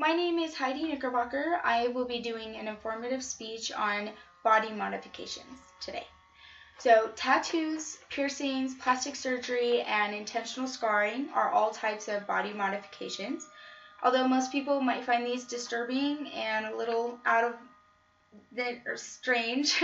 my name is Heidi Knickerbocker. I will be doing an informative speech on body modifications today. So tattoos, piercings, plastic surgery, and intentional scarring are all types of body modifications. Although most people might find these disturbing and a little out of or strange,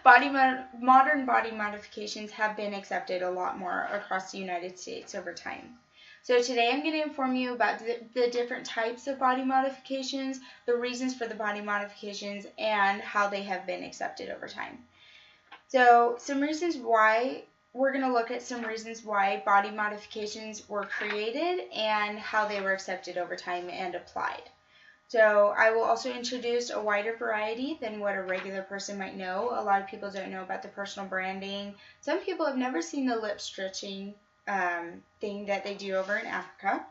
modern body modifications have been accepted a lot more across the United States over time. So today I'm going to inform you about the different types of body modifications, the reasons for the body modifications, and how they have been accepted over time. So we're going to look at some reasons why body modifications were created and how they were accepted over time and applied. So I will also introduce a wider variety than what a regular person might know. A lot of people don't know about the personal branding. Some people have never seen the lip stretching thing that they do over in Africa.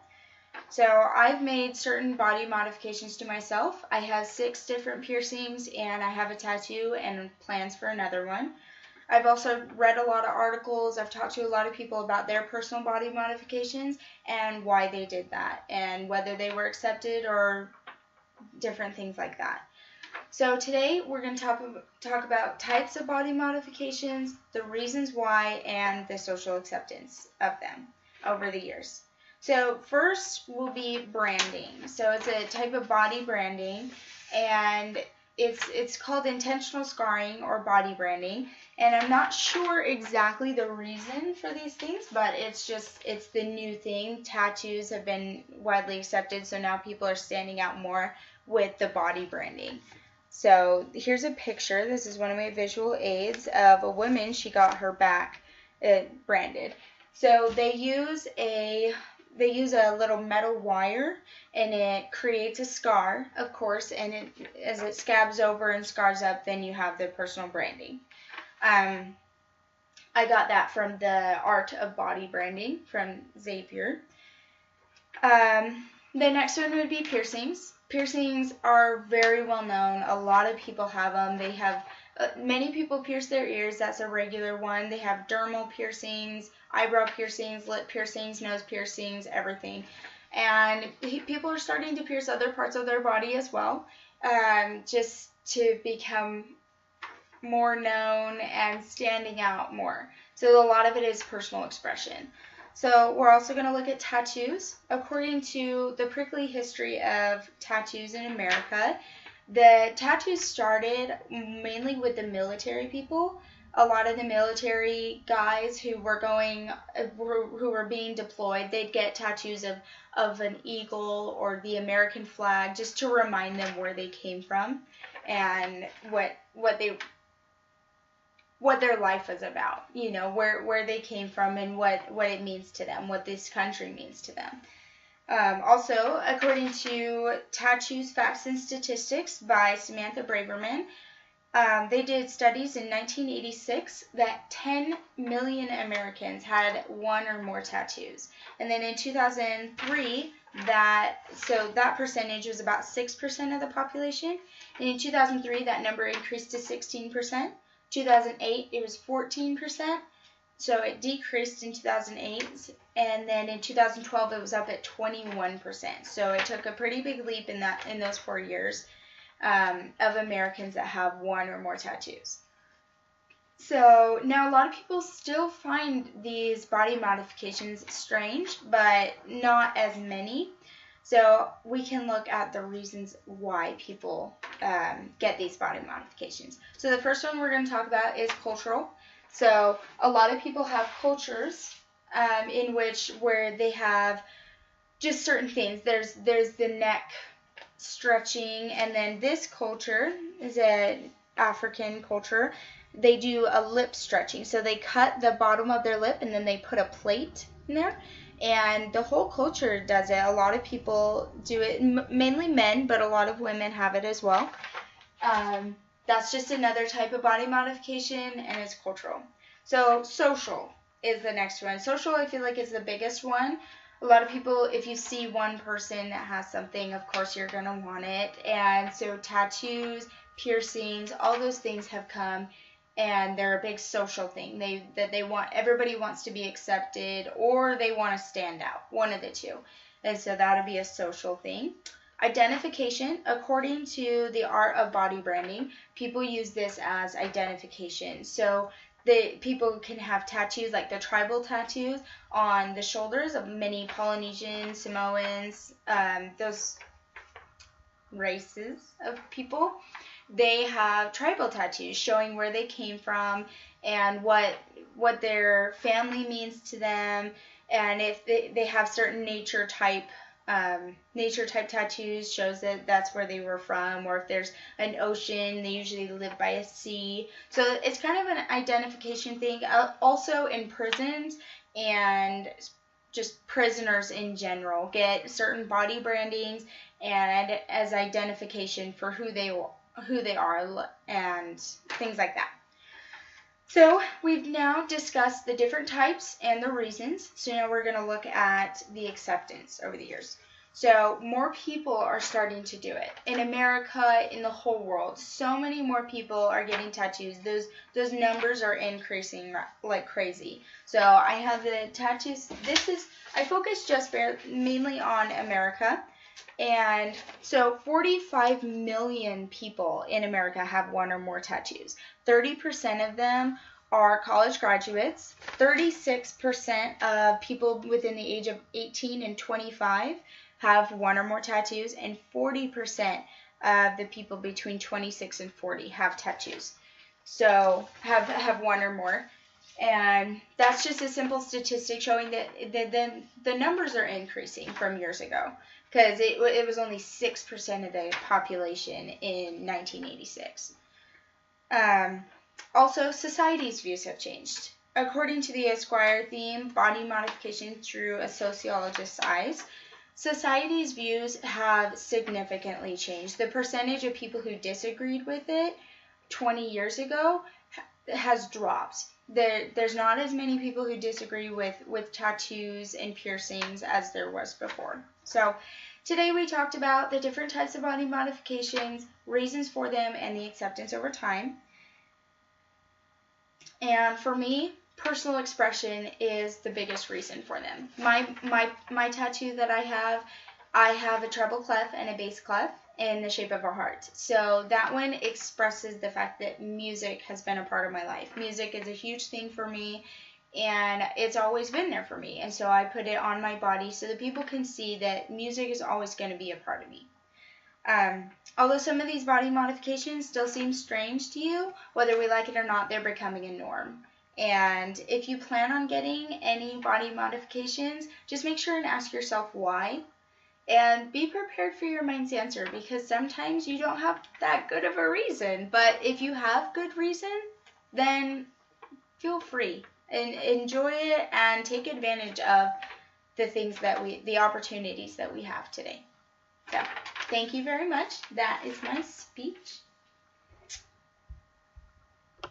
So I've made certain body modifications to myself. I have 6 different piercings and I have a tattoo and plans for another one. I've also read a lot of articles. I've talked to a lot of people about their personal body modifications and why they did that and whether they were accepted or different things like that. So today we're going to talk about types of body modifications, the reasons why, and the social acceptance of them over the years. So first will be branding. So it's a type of body branding, and it's called intentional scarring or body branding. And I'm not sure exactly the reason for these things, but it's the new thing. Tattoos have been widely accepted, so now people are standing out more with the body branding. So here's a picture. This is one of my visual aids of a woman. She got her back branded. So they use a little metal wire, and it creates a scar, of course, and as it scabs over and scars up, then you have the personal branding. I got that from the Art of Body Branding from Xavier. The next one would be piercings. Piercings are very well known. A lot of people have them. They have many people pierce their ears. That's a regular one. They have dermal piercings, eyebrow piercings, lip piercings, nose piercings, everything. And people are starting to pierce other parts of their body as well, just to become more known and standing out more. So a lot of it is personal expression. So we're also going to look at tattoos. According to the prickly history of tattoos in America, the tattoos started mainly with the military people. A lot of the military guys who were being deployed, they'd get tattoos of an eagle or the American flag just to remind them where they came from and what their life was about, you know, where they came from and what it means to them, what this country means to them. Also, according to Tattoos, Facts, and Statistics by Samantha Braverman, they did studies in 1986 that 10 million Americans had one or more tattoos. And then in 2003, that percentage was about 6% of the population. And in 2003, that number increased to 16%. 2008, it was 14%, so it decreased in 2008, and then in 2012, it was up at 21%. So it took a pretty big leap in those 4 years of Americans that have one or more tattoos. So now a lot of people still find these body modifications strange, but not as many. So we can look at the reasons why people get these body modifications. So the first one we're going to talk about is cultural. So a lot of people have cultures where they have just certain things. There's the neck stretching, and then this culture is an African culture. They do a lip stretching. So they cut the bottom of their lip and then they put a plate in there. And the whole culture does it. A lot of people do it, mainly men, but a lot of women have it as well. That's just another type of body modification, and it's cultural. So social is the next one. Social, I feel like, is the biggest one. A lot of people, if you see one person that has something, of course you're going to want it. And so tattoos, piercings, all those things have come, and they're a big social thing. Everybody wants to be accepted, or they want to stand out, one of the two. And so that'll be a social thing. Identification, according to the art of body branding, people use this as identification. So people can have tattoos, like the tribal tattoos on the shoulders of many Polynesians, Samoans, those races of people. They have tribal tattoos showing where they came from and what their family means to them, and if they have certain nature type tattoos, shows that that's where they were from, or if there's an ocean, they usually live by a sea. So it's kind of an identification thing. Also in prisons and just prisoners in general get certain body brandings and as identification for who they are and things like that. So we've now discussed the different types and the reasons. So now we're going to look at the acceptance over the years. So more people are starting to do it. In America, in the whole world, so many more people are getting tattoos. Those numbers are increasing like crazy. So I have the tattoos. I focus just mainly on America. And so 45 million people in America have one or more tattoos. 30% of them are college graduates. 36% of people within the age of 18 and 25 have one or more tattoos. And 40% of the people between 26 and 40 have tattoos. So have one or more. And that's just a simple statistic showing that the numbers are increasing from years ago, because it was only 6% of the population in 1986. Also, society's views have changed. According to the Esquire theme, Body Modification Through a Sociologist's Eyes, society's views have significantly changed. The percentage of people who disagreed with it 20 years ago has dropped. There's not as many people who disagree with tattoos and piercings as there was before. So today we talked about the different types of body modifications, reasons for them, and the acceptance over time. And for me, personal expression is the biggest reason for them. My tattoo that I have a treble clef and a bass clef in the shape of a heart. So that one expresses the fact that music has been a part of my life. Music is a huge thing for me, and it's always been there for me. And so I put it on my body so that people can see that music is always going to be a part of me. Although some of these body modifications still seem strange to you, whether we like it or not, they're becoming a norm. And if you plan on getting any body modifications, just make sure and ask yourself why. And be prepared for your mind's answer, because sometimes you don't have that good of a reason. But if you have good reason, then feel free and enjoy it and take advantage of the opportunities that we have today. So, thank you very much. That is my speech.